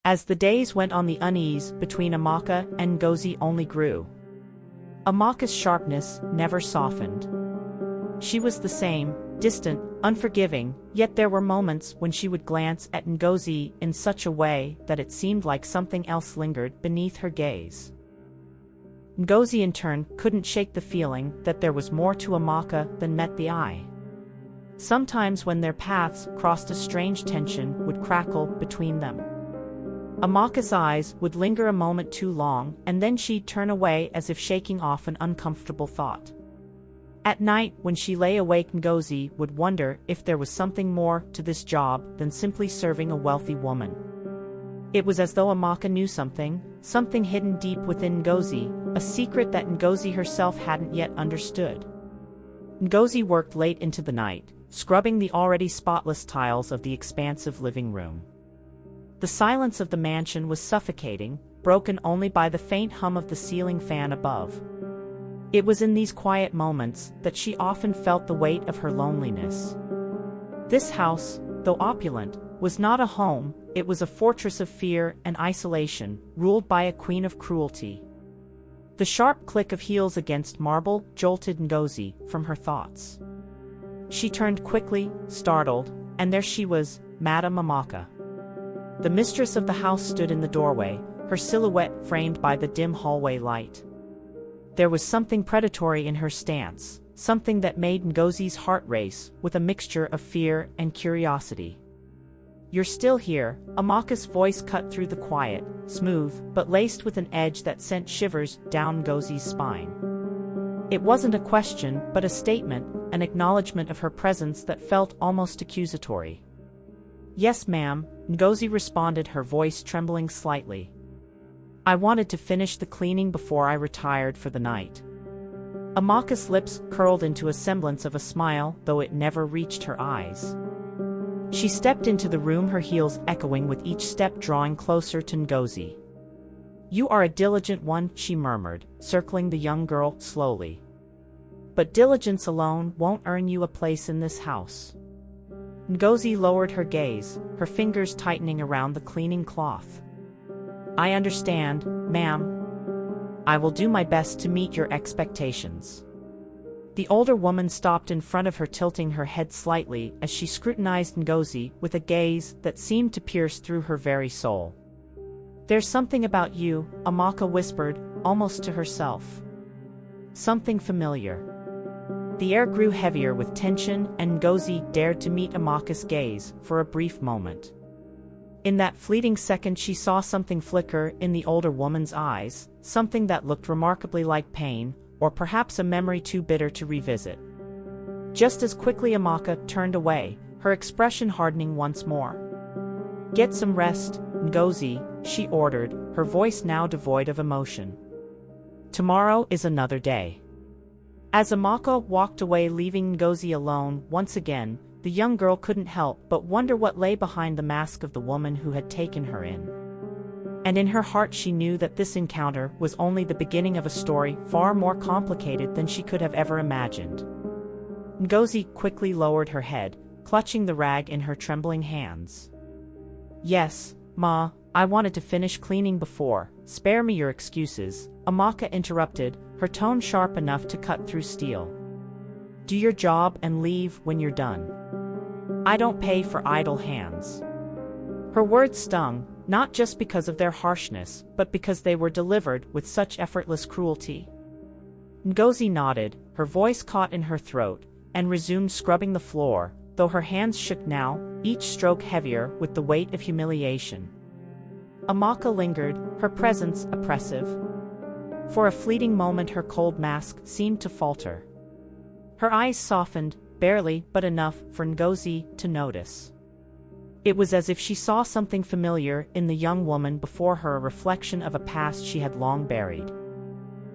As the days went on, the unease between Amaka and Ngozi only grew. Amaka's sharpness never softened. She was the same, distant, unforgiving, yet there were moments when she would glance at Ngozi in such a way that it seemed like something else lingered beneath her gaze. Ngozi in turn couldn't shake the feeling that there was more to Amaka than met the eye. Sometimes when their paths crossed, a strange tension would crackle between them. Amaka's eyes would linger a moment too long, and then she'd turn away as if shaking off an uncomfortable thought. At night, when she lay awake, Ngozi would wonder if there was something more to this job than simply serving a wealthy woman. It was as though Amaka knew something hidden deep within Ngozi, a secret that Ngozi herself hadn't yet understood. Ngozi worked late into the night, scrubbing the already spotless tiles of the expansive living room. The silence of the mansion was suffocating, broken only by the faint hum of the ceiling fan above. It was in these quiet moments that she often felt the weight of her loneliness. This house, though opulent, was not a home. It was a fortress of fear and isolation, ruled by a queen of cruelty. The sharp click of heels against marble jolted Ngozi from her thoughts. She turned quickly, startled, and there she was, Madame Amaka. The mistress of the house stood in the doorway, her silhouette framed by the dim hallway light. There was something predatory in her stance, something that made Ngozi's heart race with a mixture of fear and curiosity. "You're still here," Amaka's voice cut through the quiet, smooth, but laced with an edge that sent shivers down Ngozi's spine. It wasn't a question, but a statement, an acknowledgement of her presence that felt almost accusatory. "Yes, ma'am," Ngozi responded, her voice trembling slightly. "I wanted to finish the cleaning before I retired for the night." Amaka's lips curled into a semblance of a smile, though it never reached her eyes. She stepped into the room, her heels echoing with each step, drawing closer to Ngozi. "You are a diligent one," she murmured, circling the young girl slowly. "But diligence alone won't earn you a place in this house." Ngozi lowered her gaze, her fingers tightening around the cleaning cloth. "I understand, ma'am. I will do my best to meet your expectations." The older woman stopped in front of her, tilting her head slightly as she scrutinized Ngozi with a gaze that seemed to pierce through her very soul. "There's something about you," Amaka whispered, almost to herself. "Something familiar." The air grew heavier with tension, and Ngozi dared to meet Amaka's gaze for a brief moment. In that fleeting second, she saw something flicker in the older woman's eyes, something that looked remarkably like pain, or perhaps a memory too bitter to revisit. Just as quickly, Amaka turned away, her expression hardening once more. "Get some rest, Ngozi," she ordered, her voice now devoid of emotion. "Tomorrow is another day." As Amaka walked away, leaving Ngozi alone once again, the young girl couldn't help but wonder what lay behind the mask of the woman who had taken her in. And in her heart she knew that this encounter was only the beginning of a story far more complicated than she could have ever imagined. Ngozi quickly lowered her head, clutching the rag in her trembling hands. "Yes, Ma, I wanted to finish cleaning before. Spare me your excuses," Amaka interrupted, her tone sharp enough to cut through steel. "Do your job and leave when you're done. I don't pay for idle hands." Her words stung, not just because of their harshness, but because they were delivered with such effortless cruelty. Ngozi nodded, her voice caught in her throat, and resumed scrubbing the floor, though her hands shook now, each stroke heavier with the weight of humiliation. Amaka lingered, her presence oppressive. For a fleeting moment her cold mask seemed to falter. Her eyes softened, barely but enough for Ngozi to notice. It was as if she saw something familiar in the young woman before her, a reflection of a past she had long buried.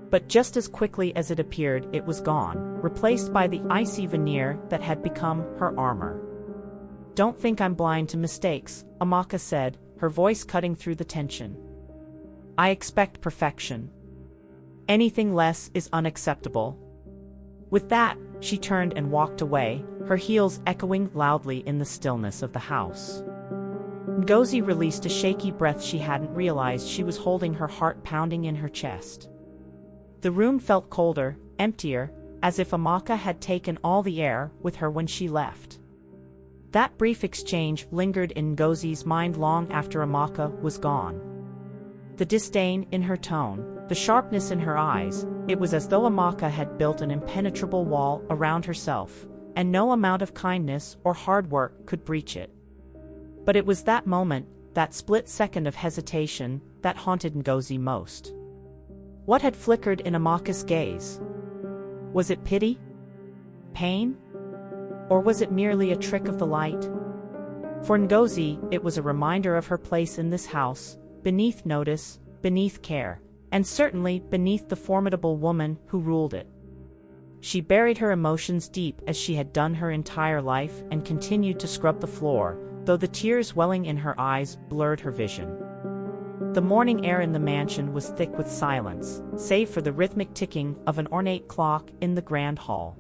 But just as quickly as it appeared, it was gone, replaced by the icy veneer that had become her armor. "Don't think I'm blind to mistakes," Amaka said, her voice cutting through the tension. "I expect perfection. Anything less is unacceptable." With that, she turned and walked away, her heels echoing loudly in the stillness of the house. Ngozi released a shaky breath. She hadn't realized she was holding her heart pounding in her chest. The room felt colder, emptier, as if Amaka had taken all the air with her when she left. That brief exchange lingered in Ngozi's mind long after Amaka was gone. The disdain in her tone, the sharpness in her eyes, it was as though Amaka had built an impenetrable wall around herself, and no amount of kindness or hard work could breach it. But it was that moment, that split second of hesitation, that haunted Ngozi most. What had flickered in Amaka's gaze? Was it pity? Pain? Or was it merely a trick of the light? For Ngozi, it was a reminder of her place in this house, beneath notice, beneath care, and certainly beneath the formidable woman who ruled it. She buried her emotions deep as she had done her entire life and continued to scrub the floor, though the tears welling in her eyes blurred her vision. The morning air in the mansion was thick with silence, save for the rhythmic ticking of an ornate clock in the grand hall.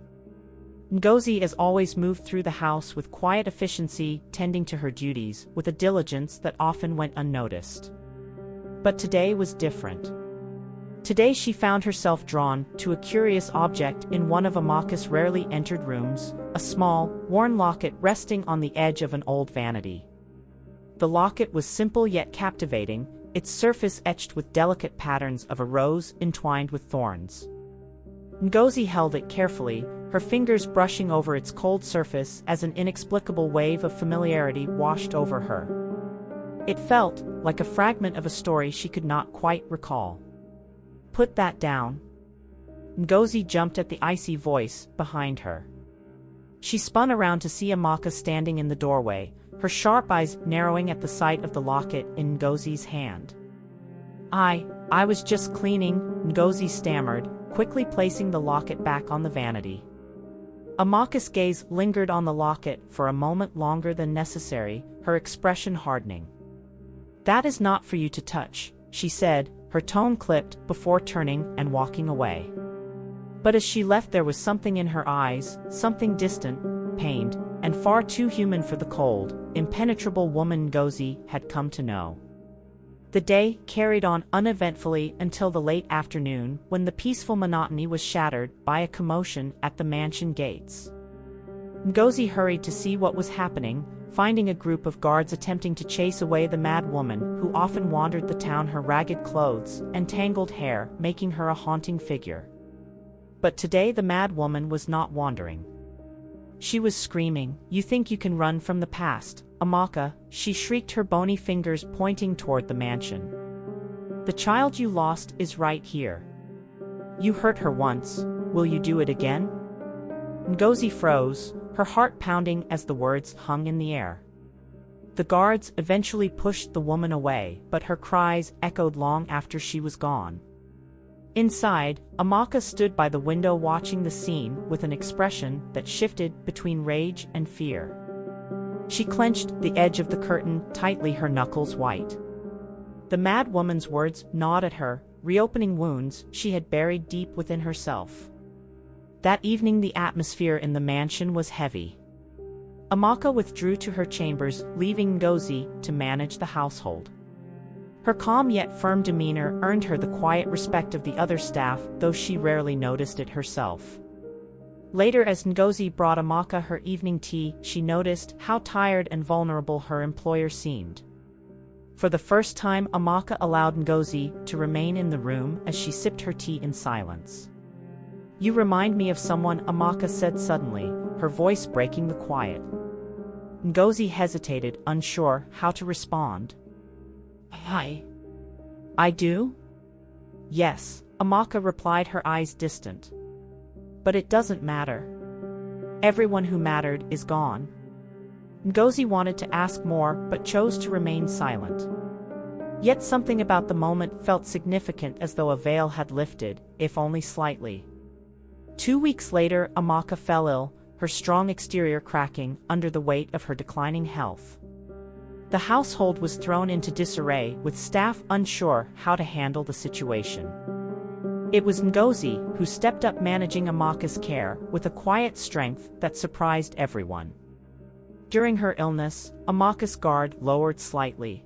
Ngozi as always moved through the house with quiet efficiency, tending to her duties with a diligence that often went unnoticed. But today was different. Today she found herself drawn to a curious object in one of Amaka's rarely entered rooms, a small, worn locket resting on the edge of an old vanity. The locket was simple yet captivating, its surface etched with delicate patterns of a rose entwined with thorns. Ngozi held it carefully, her fingers brushing over its cold surface as an inexplicable wave of familiarity washed over her. It felt like a fragment of a story she could not quite recall. "Put that down." Ngozi jumped at the icy voice behind her. She spun around to see Amaka standing in the doorway, her sharp eyes narrowing at the sight of the locket in Ngozi's hand. I was just cleaning," Ngozi stammered, quickly placing the locket back on the vanity. Amaka's gaze lingered on the locket for a moment longer than necessary, her expression hardening. "That is not for you to touch," she said, her tone clipped before turning and walking away. But as she left there was something in her eyes, something distant, pained, and far too human for the cold, impenetrable woman Ngozi had come to know. The day carried on uneventfully until the late afternoon, when the peaceful monotony was shattered by a commotion at the mansion gates. Ngozi hurried to see what was happening, finding a group of guards attempting to chase away the mad woman who often wandered the town, her ragged clothes and tangled hair making her a haunting figure. But today the mad woman was not wandering. She was screaming, "You think you can run from the past, Amaka," she shrieked, her bony fingers pointing toward the mansion. "The child you lost is right here. You hurt her once, will you do it again?" Ngozi froze, her heart pounding as the words hung in the air. The guards eventually pushed the woman away, but her cries echoed long after she was gone. Inside, Amaka stood by the window watching the scene with an expression that shifted between rage and fear. She clenched the edge of the curtain tightly, her knuckles white. The mad woman's words gnawed at her, reopening wounds she had buried deep within herself. That evening the atmosphere in the mansion was heavy. Amaka withdrew to her chambers, leaving Ngozi to manage the household. Her calm yet firm demeanor earned her the quiet respect of the other staff, though she rarely noticed it herself. Later, as Ngozi brought Amaka her evening tea, she noticed how tired and vulnerable her employer seemed. For the first time, Amaka allowed Ngozi to remain in the room as she sipped her tea in silence. "You remind me of someone," Amaka said suddenly, her voice breaking the quiet. Ngozi hesitated, unsure how to respond. I do?" "Yes," Amaka replied, her eyes distant. "But it doesn't matter. Everyone who mattered is gone." Ngozi wanted to ask more, but chose to remain silent. Yet something about the moment felt significant, as though a veil had lifted, if only slightly. 2 weeks later, Amaka fell ill, her strong exterior cracking under the weight of her declining health. The household was thrown into disarray, with staff unsure how to handle the situation. It was Ngozi who stepped up, managing Amaka's care with a quiet strength that surprised everyone. During her illness, Amaka's guard lowered slightly.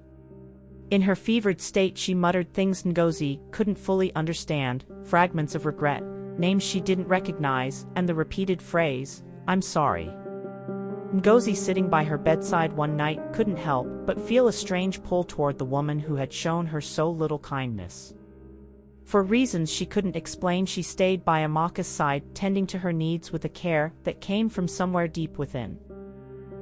In her fevered state she muttered things Ngozi couldn't fully understand, fragments of regret, names she didn't recognize, and the repeated phrase, "I'm sorry." Ngozi, sitting by her bedside one night, couldn't help but feel a strange pull toward the woman who had shown her so little kindness. For reasons she couldn't explain, she stayed by Amaka's side, tending to her needs with a care that came from somewhere deep within.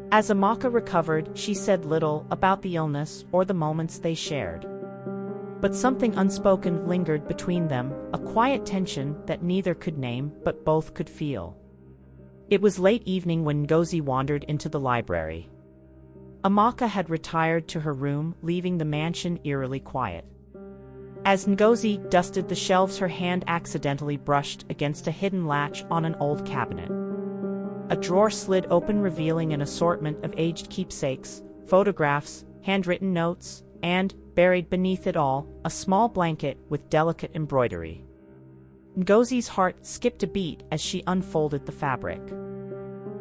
As Amaka recovered, she said little about the illness or the moments they shared. But something unspoken lingered between them, a quiet tension that neither could name but both could feel. It was late evening when Ngozi wandered into the library. Amaka had retired to her room, leaving the mansion eerily quiet. As Ngozi dusted the shelves, her hand accidentally brushed against a hidden latch on an old cabinet. A drawer slid open, revealing an assortment of aged keepsakes, photographs, handwritten notes, and, buried beneath it all, a small blanket with delicate embroidery. Ngozi's heart skipped a beat as she unfolded the fabric.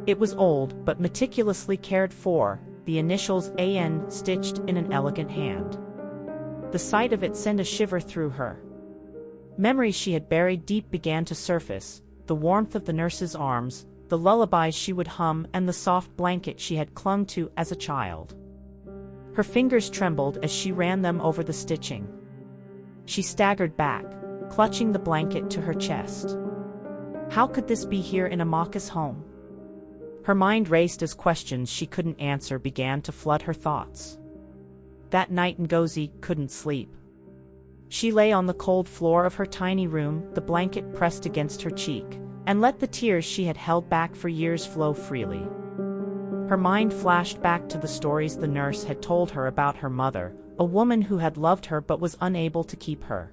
It was old but meticulously cared for, the initials AN stitched in an elegant hand. The sight of it sent a shiver through her. Memories she had buried deep began to surface, the warmth of the nurse's arms, the lullabies she would hum, and the soft blanket she had clung to as a child. Her fingers trembled as she ran them over the stitching. She staggered back, clutching the blanket to her chest. How could this be here in Amaka's home? Her mind raced as questions she couldn't answer began to flood her thoughts. That night Ngozi couldn't sleep. She lay on the cold floor of her tiny room, the blanket pressed against her cheek, and let the tears she had held back for years flow freely. Her mind flashed back to the stories the nurse had told her about her mother, a woman who had loved her but was unable to keep her.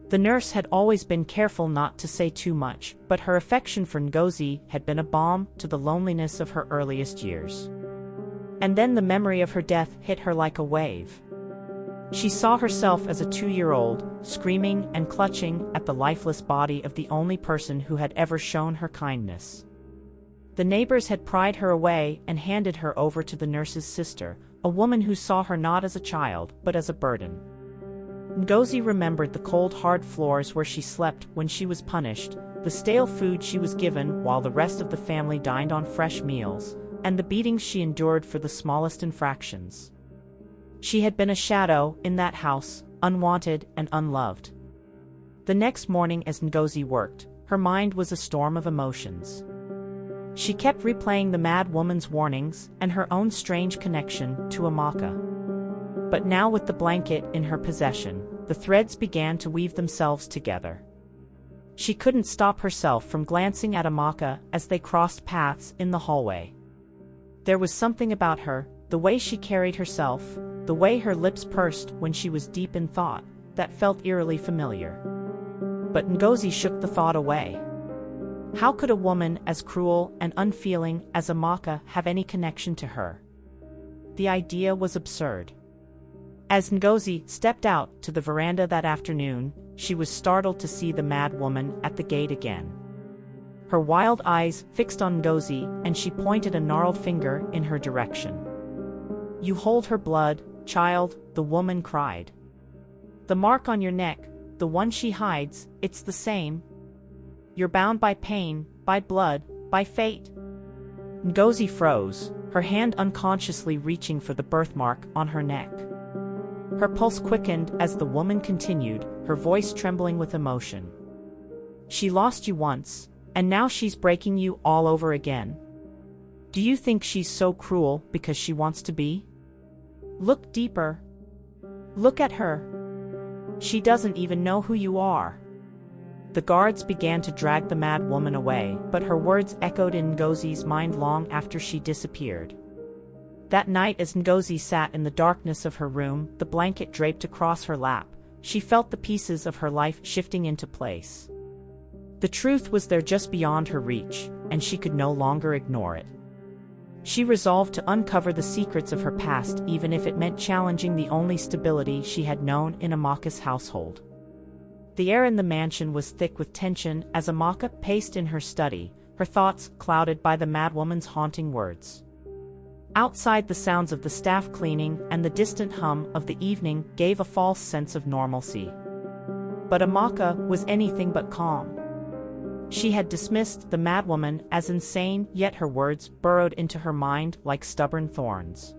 The nurse had always been careful not to say too much, but her affection for Ngozi had been a balm to the loneliness of her earliest years. And then the memory of her death hit her like a wave. She saw herself as a 2-year-old, screaming and clutching at the lifeless body of the only person who had ever shown her kindness. The neighbors had pried her away and handed her over to the nurse's sister, a woman who saw her not as a child but as a burden. Ngozi remembered the cold, hard floors where she slept when she was punished, the stale food she was given while the rest of the family dined on fresh meals, and the beatings she endured for the smallest infractions. She had been a shadow in that house, unwanted and unloved. The next morning as Ngozi worked, her mind was a storm of emotions. She kept replaying the mad woman's warnings and her own strange connection to Amaka. But now, with the blanket in her possession, the threads began to weave themselves together. She couldn't stop herself from glancing at Amaka as they crossed paths in the hallway. There was something about her, the way she carried herself, the way her lips pursed when she was deep in thought, that felt eerily familiar. But Ngozi shook the thought away. How could a woman as cruel and unfeeling as Amaka have any connection to her? The idea was absurd. As Ngozi stepped out to the veranda that afternoon, she was startled to see the mad woman at the gate again. Her wild eyes fixed on Ngozi, and she pointed a gnarled finger in her direction. "You hold her blood, child," the woman cried. "The mark on your neck, the one she hides, it's the same. You're bound by pain, by blood, by fate." Ngozi froze, her hand unconsciously reaching for the birthmark on her neck. Her pulse quickened as the woman continued, her voice trembling with emotion. "She lost you once, and now she's breaking you all over again. Do you think she's so cruel because she wants to be? Look deeper. Look at her. She doesn't even know who you are." The guards began to drag the mad woman away, but her words echoed in Ngozi's mind long after she disappeared. That night, as Ngozi sat in the darkness of her room, the blanket draped across her lap, she felt the pieces of her life shifting into place. The truth was there just beyond her reach, and she could no longer ignore it. She resolved to uncover the secrets of her past, even if it meant challenging the only stability she had known in Amaka's household. The air in the mansion was thick with tension as Amaka paced in her study, her thoughts clouded by the madwoman's haunting words. Outside, the sounds of the staff cleaning and the distant hum of the evening gave a false sense of normalcy. But Amaka was anything but calm. She had dismissed the madwoman as insane, yet her words burrowed into her mind like stubborn thorns.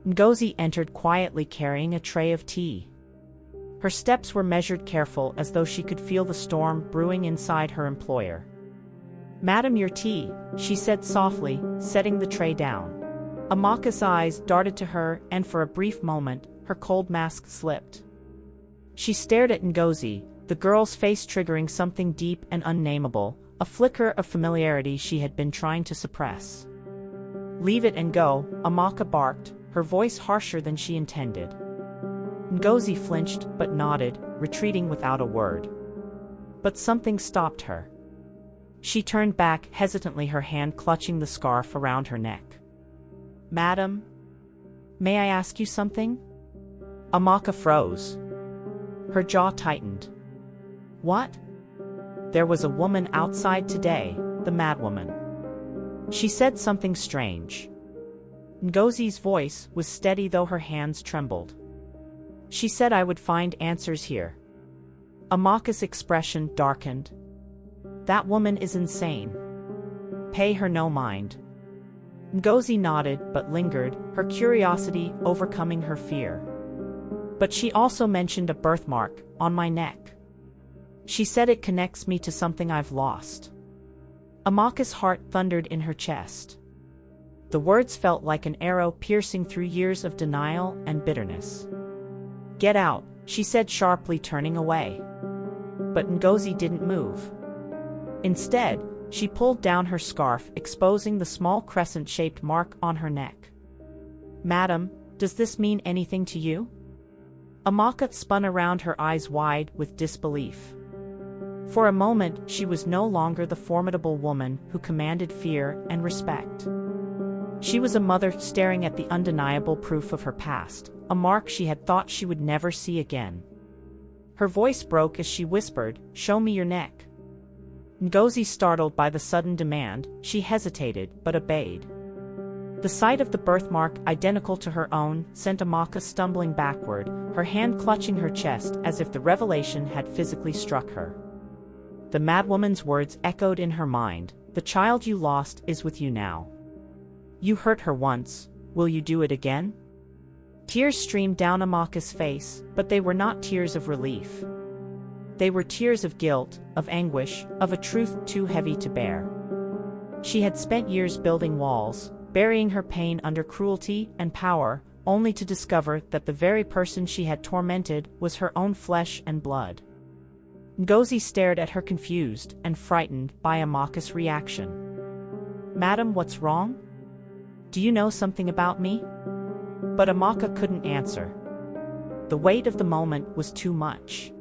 Ngozi entered quietly carrying a tray of tea. Her steps were measured, careful, as though she could feel the storm brewing inside her employer. "Madam, your tea," she said softly, setting the tray down. Amaka's eyes darted to her, and for a brief moment, her cold mask slipped. She stared at Ngozi, the girl's face triggering something deep and unnameable, a flicker of familiarity she had been trying to suppress. "Leave it and go," Amaka barked, her voice harsher than she intended. Ngozi flinched but nodded, retreating without a word. But something stopped her. She turned back hesitantly, her hand clutching the scarf around her neck. "Madam, may I ask you something?" Amaka froze. Her jaw tightened. "What?" "There was a woman outside today, the madwoman. She said something strange." Ngozi's voice was steady though her hands trembled. "She said I would find answers here." Amaka's expression darkened. "That woman is insane. Pay her no mind." Ngozi nodded but lingered, her curiosity overcoming her fear. "But she also mentioned a birthmark on my neck. She said it connects me to something I've lost." Amaka's heart thundered in her chest. The words felt like an arrow piercing through years of denial and bitterness. "Get out," she said sharply, turning away. But Ngozi didn't move. Instead, she pulled down her scarf, exposing the small crescent-shaped mark on her neck. "Madam, does this mean anything to you?" Amaka spun around, her eyes wide with disbelief. For a moment, she was no longer the formidable woman who commanded fear and respect. She was a mother staring at the undeniable proof of her past, a mark she had thought she would never see again. Her voice broke as she whispered, "Show me your neck." Ngozi, startled by the sudden demand, she hesitated but obeyed. The sight of the birthmark, identical to her own, sent Amaka stumbling backward, her hand clutching her chest as if the revelation had physically struck her. The madwoman's words echoed in her mind, "The child you lost is with you now. You hurt her once, will you do it again?" Tears streamed down Amaka's face, but they were not tears of relief. They were tears of guilt, of anguish, of a truth too heavy to bear. She had spent years building walls, burying her pain under cruelty and power, only to discover that the very person she had tormented was her own flesh and blood. Ngozi stared at her, confused and frightened by Amaka's reaction. "Madam, what's wrong? Do you know something about me?" But Amaka couldn't answer. The weight of the moment was too much.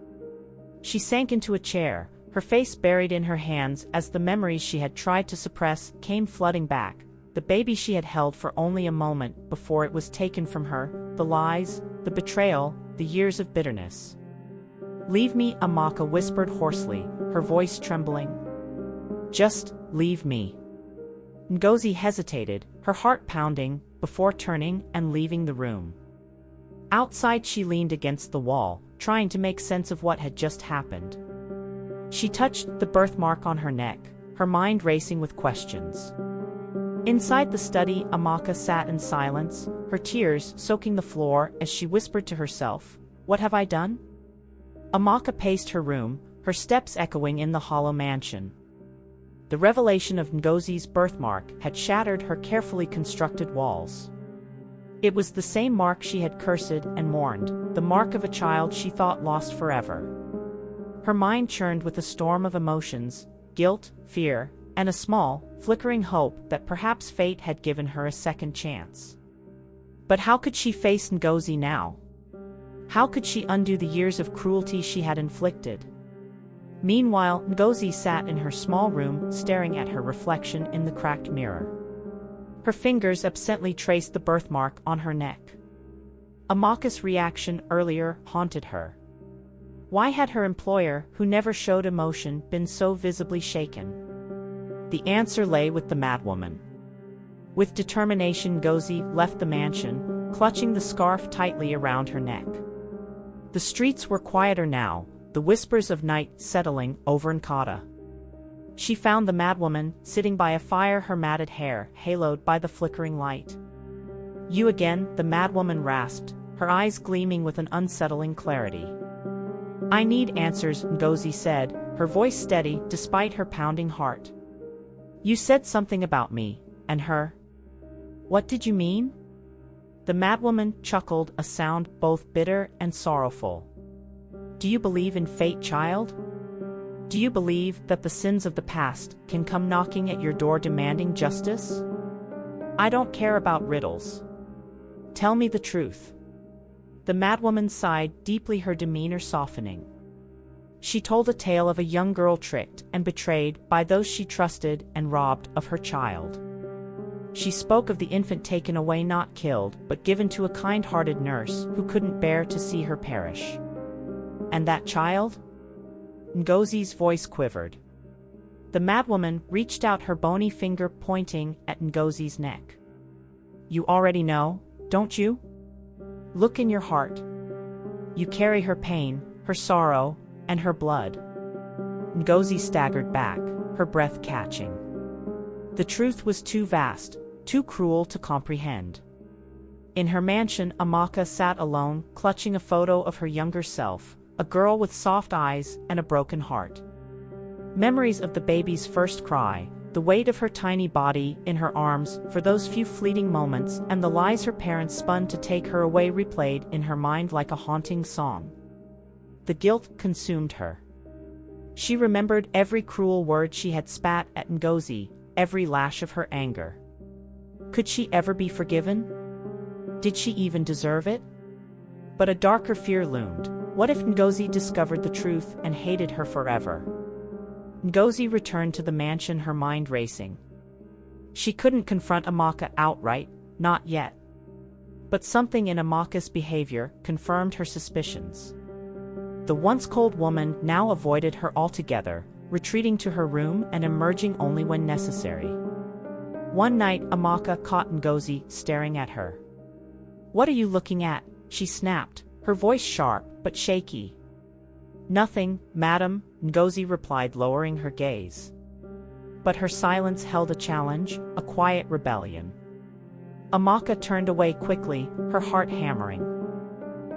She sank into a chair, her face buried in her hands as the memories she had tried to suppress came flooding back, the baby she had held for only a moment before it was taken from her, the lies, the betrayal, the years of bitterness. "Leave me," Amaka whispered hoarsely, her voice trembling. "Just leave me." Ngozi hesitated, her heart pounding, before turning and leaving the room. Outside, she leaned against the wall, trying to make sense of what had just happened. She touched the birthmark on her neck, her mind racing with questions. Inside the study, Amaka sat in silence, her tears soaking the floor as she whispered to herself, "What have I done?" Amaka paced her room, her steps echoing in the hollow mansion. The revelation of Ngozi's birthmark had shattered her carefully constructed walls. It was the same mark she had cursed and mourned, the mark of a child she thought lost forever. Her mind churned with a storm of emotions, guilt, fear, and a small, flickering hope that perhaps fate had given her a second chance. But how could she face Ngozi now? How could she undo the years of cruelty she had inflicted? Meanwhile, Ngozi sat in her small room, staring at her reflection in the cracked mirror. Her fingers absently traced the birthmark on her neck. Amaka's reaction earlier haunted her. Why had her employer, who never showed emotion, been so visibly shaken? The answer lay with the madwoman. With determination, Ngozi left the mansion, clutching the scarf tightly around her neck. The streets were quieter now, the whispers of night settling over Nkata. She found the madwoman sitting by a fire, her matted hair haloed by the flickering light. "You again?" the madwoman rasped, her eyes gleaming with an unsettling clarity. "I need answers," Ngozi said, her voice steady despite her pounding heart. "You said something about me, and her. What did you mean?" The madwoman chuckled, a sound both bitter and sorrowful. "Do you believe in fate, child? Do you believe that the sins of the past can come knocking at your door demanding justice? I don't care about riddles. Tell me the truth." The madwoman sighed deeply, her demeanor softening. She told a tale of a young girl tricked and betrayed by those she trusted and robbed of her child. She spoke of the infant taken away, not killed, but given to a kind-hearted nurse who couldn't bear to see her perish. "And that child?" Ngozi's voice quivered. The madwoman reached out her bony finger pointing at Ngozi's neck. "You already know, don't you? Look in your heart. You carry her pain, her sorrow, and her blood." Ngozi staggered back, her breath catching. The truth was too vast, too cruel to comprehend. In her mansion, Amaka sat alone, clutching a photo of her younger self, a girl with soft eyes and a broken heart. Memories of the baby's first cry, the weight of her tiny body in her arms for those few fleeting moments, and the lies her parents spun to take her away replayed in her mind like a haunting song. The guilt consumed her. She remembered every cruel word she had spat at Ngozi, every lash of her anger. Could she ever be forgiven? Did she even deserve it? But a darker fear loomed. What if Ngozi discovered the truth and hated her forever? Ngozi returned to the mansion, her mind racing. She couldn't confront Amaka outright, not yet. But something in Amaka's behavior confirmed her suspicions. The once cold woman now avoided her altogether, retreating to her room and emerging only when necessary. One night, Amaka caught Ngozi staring at her. "What are you looking at?" she snapped, her voice sharp but shaky. "Nothing, madam," Ngozi replied, lowering her gaze. But her silence held a challenge, a quiet rebellion. Amaka turned away quickly, her heart hammering.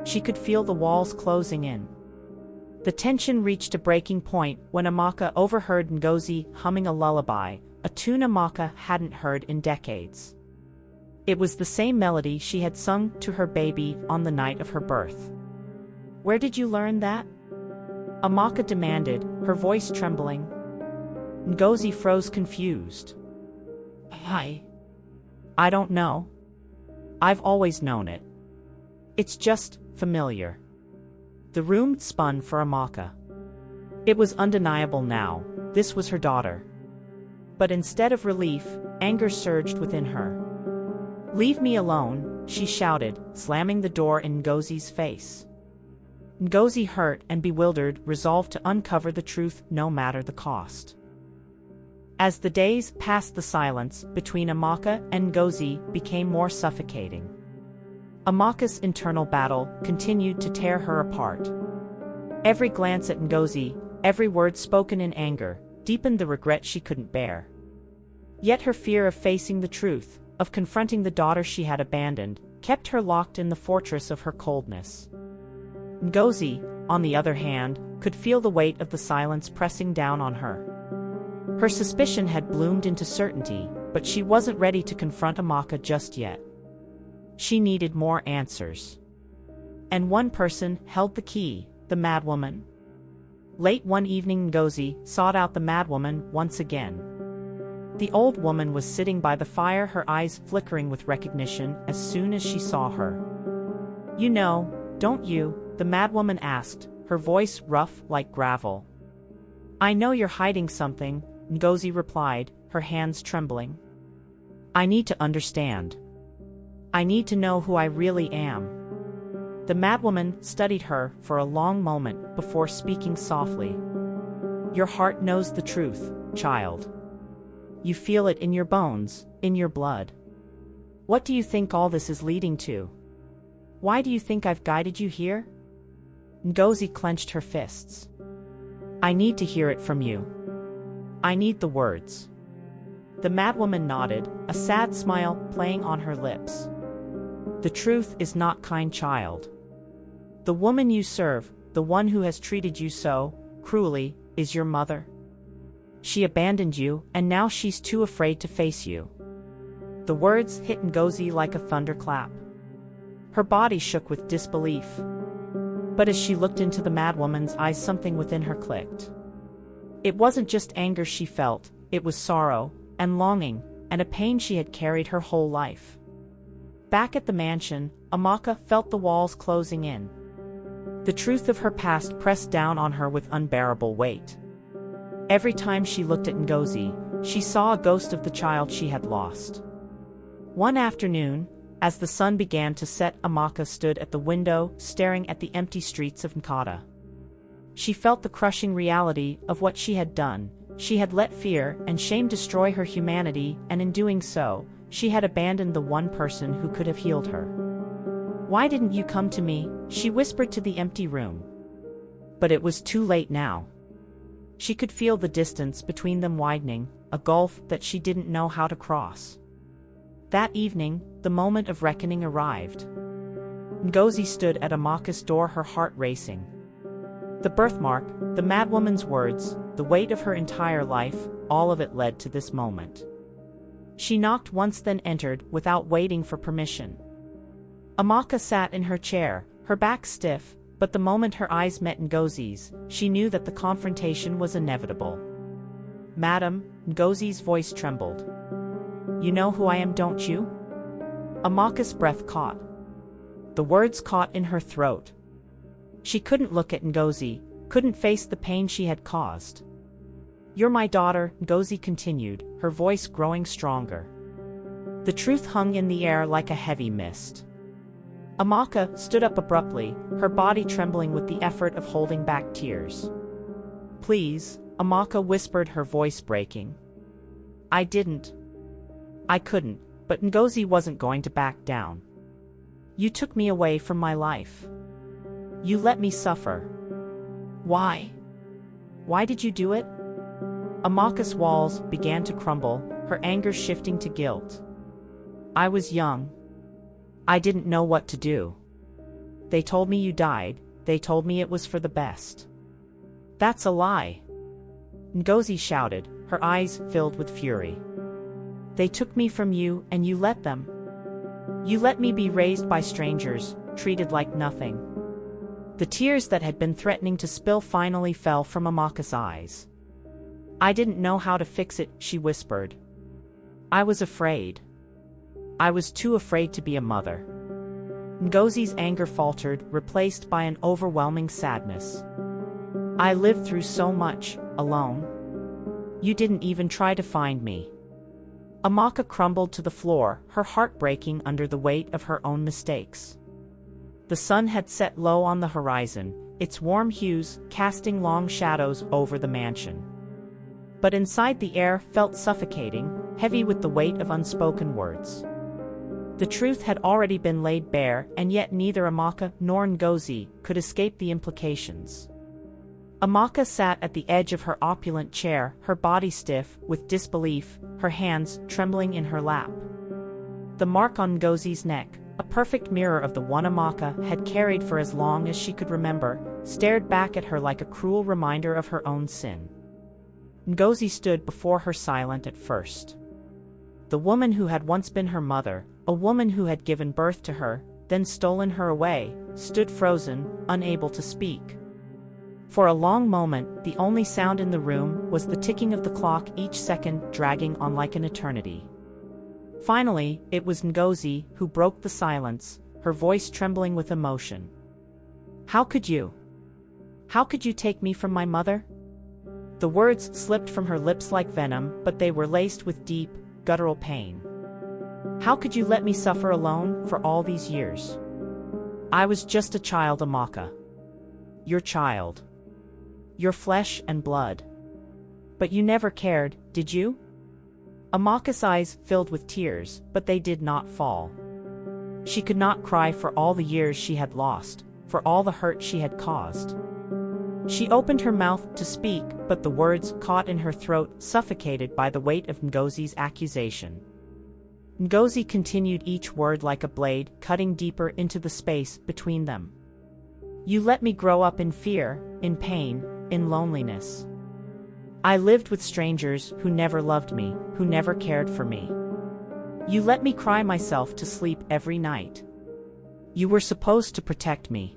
She could feel the walls closing in. The tension reached a breaking point when Amaka overheard Ngozi humming a lullaby, a tune Amaka hadn't heard in decades. It was the same melody she had sung to her baby on the night of her birth. "Where did you learn that?" Amaka demanded, her voice trembling. Ngozi froze, confused. I don't know. I've always known it. It's just familiar." The room spun for Amaka. It was undeniable now, this was her daughter. But instead of relief, anger surged within her. "Leave me alone," she shouted, slamming the door in Ngozi's face. Ngozi, hurt and bewildered, resolved to uncover the truth no matter the cost. As the days passed, the silence between Amaka and Ngozi became more suffocating. Amaka's internal battle continued to tear her apart. Every glance at Ngozi, every word spoken in anger, deepened the regret she couldn't bear. Yet her fear of facing the truth, of confronting the daughter she had abandoned, kept her locked in the fortress of her coldness. Ngozi, on the other hand, could feel the weight of the silence pressing down on her. Her suspicion had bloomed into certainty, but she wasn't ready to confront Amaka just yet. She needed more answers. And one person held the key, the madwoman. Late one evening, Ngozi sought out the madwoman once again. The old woman was sitting by the fire, her eyes flickering with recognition as soon as she saw her. "You know, don't you?" the madwoman asked, her voice rough like gravel. "I know you're hiding something," Ngozi replied, her hands trembling. "I need to understand. I need to know who I really am." The madwoman studied her for a long moment before speaking softly. "Your heart knows the truth, child. You feel it in your bones, in your blood. What do you think all this is leading to? Why do you think I've guided you here? Ngozi clenched her fists. I need to hear it from you. I need the words. The madwoman nodded, a sad smile playing on her lips. The truth is not, kind child. The woman you serve, the one who has treated you so cruelly, is your mother. She abandoned you, and now she's too afraid to face you. The words hit Ngozi like a thunderclap. Her body shook with disbelief. But as she looked into the madwoman's eyes, something within her clicked. It wasn't just anger she felt, it was sorrow, and longing, and a pain she had carried her whole life. Back at the mansion, Amaka felt the walls closing in. The truth of her past pressed down on her with unbearable weight. Every time she looked at Ngozi, she saw a ghost of the child she had lost. One afternoon, as the sun began to set, Amaka stood at the window, staring at the empty streets of Nkata. She felt the crushing reality of what she had done. She had let fear and shame destroy her humanity, and in doing so, she had abandoned the one person who could have healed her. Why didn't you come to me? She whispered to the empty room. But it was too late now. She could feel the distance between them widening, a gulf that she didn't know how to cross. That evening, the moment of reckoning arrived. Ngozi stood at Amaka's door, her heart racing. The birthmark, the madwoman's words, the weight of her entire life, all of it led to this moment. She knocked once, then entered, without waiting for permission. Amaka sat in her chair, her back stiff, but the moment her eyes met Ngozi's, she knew that the confrontation was inevitable. Madam, Ngozi's voice trembled. You know who I am, don't you? Amaka's breath caught. The words caught in her throat. She couldn't look at Ngozi, couldn't face the pain she had caused. You're my daughter, Ngozi continued, her voice growing stronger. The truth hung in the air like a heavy mist. Amaka stood up abruptly, her body trembling with the effort of holding back tears. Please, Amaka whispered, her voice breaking. I couldn't, but Ngozi wasn't going to back down. You took me away from my life. You let me suffer. Why? Why did you do it? Amaka's walls began to crumble, her anger shifting to guilt. I was young. I didn't know what to do. They told me you died, they told me it was for the best. That's a lie. Ngozi shouted, her eyes filled with fury. They took me from you, and you let them. You let me be raised by strangers, treated like nothing. The tears that had been threatening to spill finally fell from Amaka's eyes. I didn't know how to fix it, she whispered. I was afraid. I was too afraid to be a mother. Ngozi's anger faltered, replaced by an overwhelming sadness. I lived through so much, alone. You didn't even try to find me. Amaka crumbled to the floor, her heart breaking under the weight of her own mistakes. The sun had set low on the horizon, its warm hues casting long shadows over the mansion. But inside, the air felt suffocating, heavy with the weight of unspoken words. The truth had already been laid bare, and yet neither Amaka nor Ngozi could escape the implications. Amaka sat at the edge of her opulent chair, her body stiff with disbelief, her hands trembling in her lap. The mark on Ngozi's neck, a perfect mirror of the one Amaka had carried for as long as she could remember, stared back at her like a cruel reminder of her own sin. Ngozi stood before her, silent at first. The woman who had once been her mother, a woman who had given birth to her, then stolen her away, stood frozen, unable to speak. For a long moment, the only sound in the room was the ticking of the clock, each second dragging on like an eternity. Finally, it was Ngozi who broke the silence, her voice trembling with emotion. How could you? How could you take me from my mother? The words slipped from her lips like venom, but they were laced with deep, guttural pain. How could you let me suffer alone for all these years? I was just a child, Amaka. Your child. Your flesh and blood. But you never cared, did you? Amaka's eyes filled with tears, but they did not fall. She could not cry for all the years she had lost, for all the hurt she had caused. She opened her mouth to speak, but the words caught in her throat, suffocated by the weight of Ngozi's accusation. Ngozi continued each word like a blade, cutting deeper into the space between them. You let me grow up in fear, in pain, in loneliness. I lived with strangers who never loved me, who never cared for me. You let me cry myself to sleep every night. You were supposed to protect me.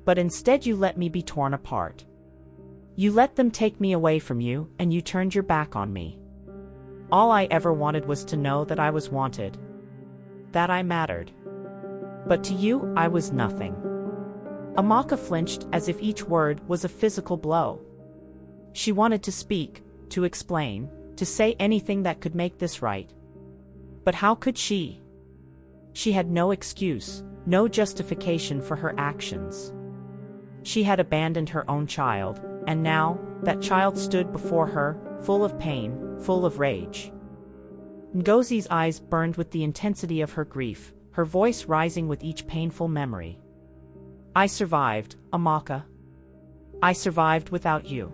But instead you let me be torn apart. You let them take me away from you, and you turned your back on me. All I ever wanted was to know that I was wanted, that I mattered. But to you, I was nothing. Amaka flinched as if each word was a physical blow. She wanted to speak, to explain, to say anything that could make this right. But how could she? She had no excuse, no justification for her actions. She had abandoned her own child, and now, that child stood before her, full of pain, full of rage. Ngozi's eyes burned with the intensity of her grief, her voice rising with each painful memory. I survived, Amaka. I survived without you.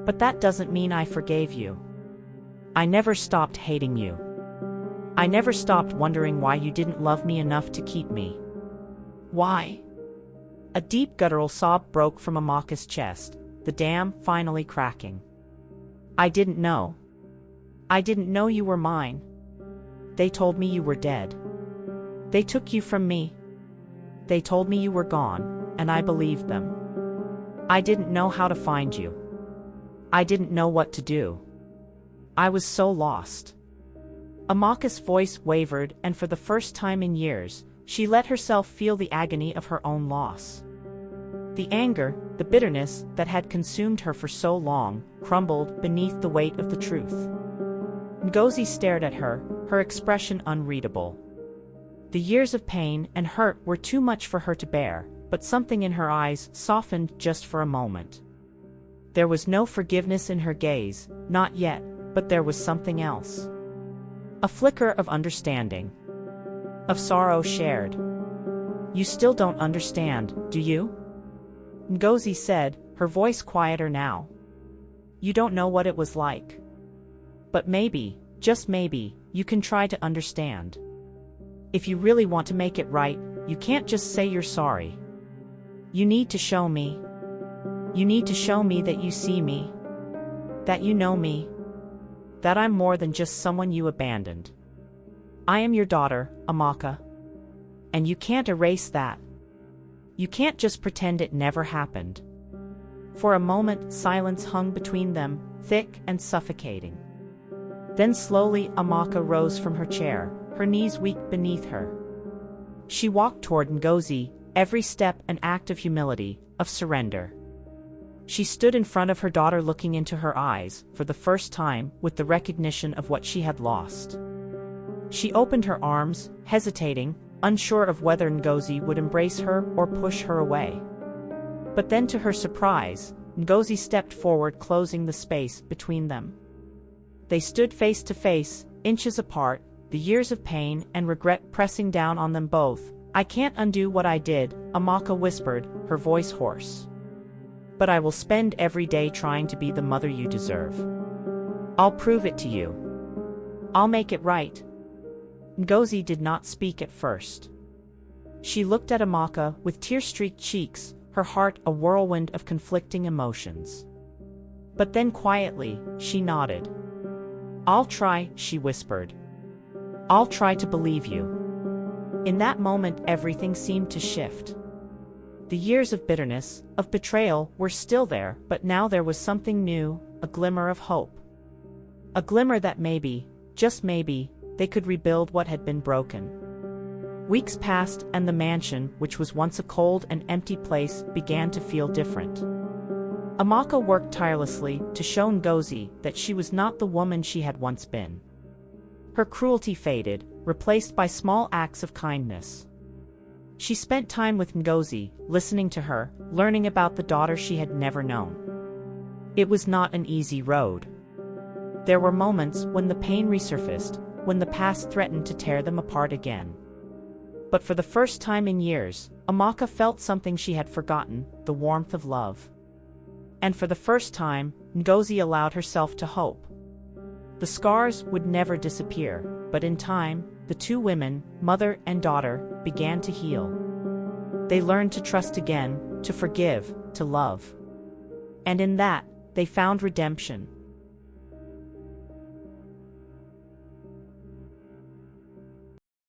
But that doesn't mean I forgave you. I never stopped hating you. I never stopped wondering why you didn't love me enough to keep me. Why? A deep guttural sob broke from Amaka's chest, the dam finally cracking. I didn't know. I didn't know you were mine. They told me you were dead. They took you from me. They told me you were gone, and I believed them. I didn't know how to find you. I didn't know what to do. I was so lost. Amaka's voice wavered, and for the first time in years, she let herself feel the agony of her own loss. The anger, the bitterness that had consumed her for so long, crumbled beneath the weight of the truth. Ngozi stared at her, her expression unreadable. The years of pain and hurt were too much for her to bear, but something in her eyes softened just for a moment. There was no forgiveness in her gaze, not yet, but there was something else. A flicker of understanding. Of sorrow shared. You still don't understand, do you? Ngozi said, her voice quieter now. You don't know what it was like. But maybe, just maybe, you can try to understand. If you really want to make it right, you can't just say you're sorry. You need to show me. You need to show me that you see me. That you know me. That I'm more than just someone you abandoned. I am your daughter, Amaka. And you can't erase that. You can't just pretend it never happened. For a moment, silence hung between them, thick and suffocating. Then slowly Amaka rose from her chair, her knees weak beneath her. She walked toward Ngozi, every step an act of humility, of surrender. She stood in front of her daughter, looking into her eyes, for the first time, with the recognition of what she had lost. She opened her arms, hesitating, unsure of whether Ngozi would embrace her or push her away. But then, to her surprise, Ngozi stepped forward, closing the space between them. They stood face to face, inches apart, the years of pain and regret pressing down on them both. I can't undo what I did, Amaka whispered, her voice hoarse. But I will spend every day trying to be the mother you deserve. I'll prove it to you. I'll make it right. Ngozi did not speak at first. She looked at Amaka with tear-streaked cheeks, her heart a whirlwind of conflicting emotions. But then quietly, she nodded. I'll try, she whispered. I'll try to believe you. In that moment, everything seemed to shift. The years of bitterness, of betrayal, were still there, but now there was something new, a glimmer of hope. A glimmer that maybe, just maybe, they could rebuild what had been broken. Weeks passed, and the mansion, which was once a cold and empty place, began to feel different. Amaka worked tirelessly to show Ngozi that she was not the woman she had once been. Her cruelty faded, replaced by small acts of kindness. She spent time with Ngozi, listening to her, learning about the daughter she had never known. It was not an easy road. There were moments when the pain resurfaced, when the past threatened to tear them apart again. But for the first time in years, Amaka felt something she had forgotten, the warmth of love. And for the first time, Ngozi allowed herself to hope. The scars would never disappear, but in time, the two women, mother and daughter, began to heal. They learned to trust again, to forgive, to love. And in that, they found redemption.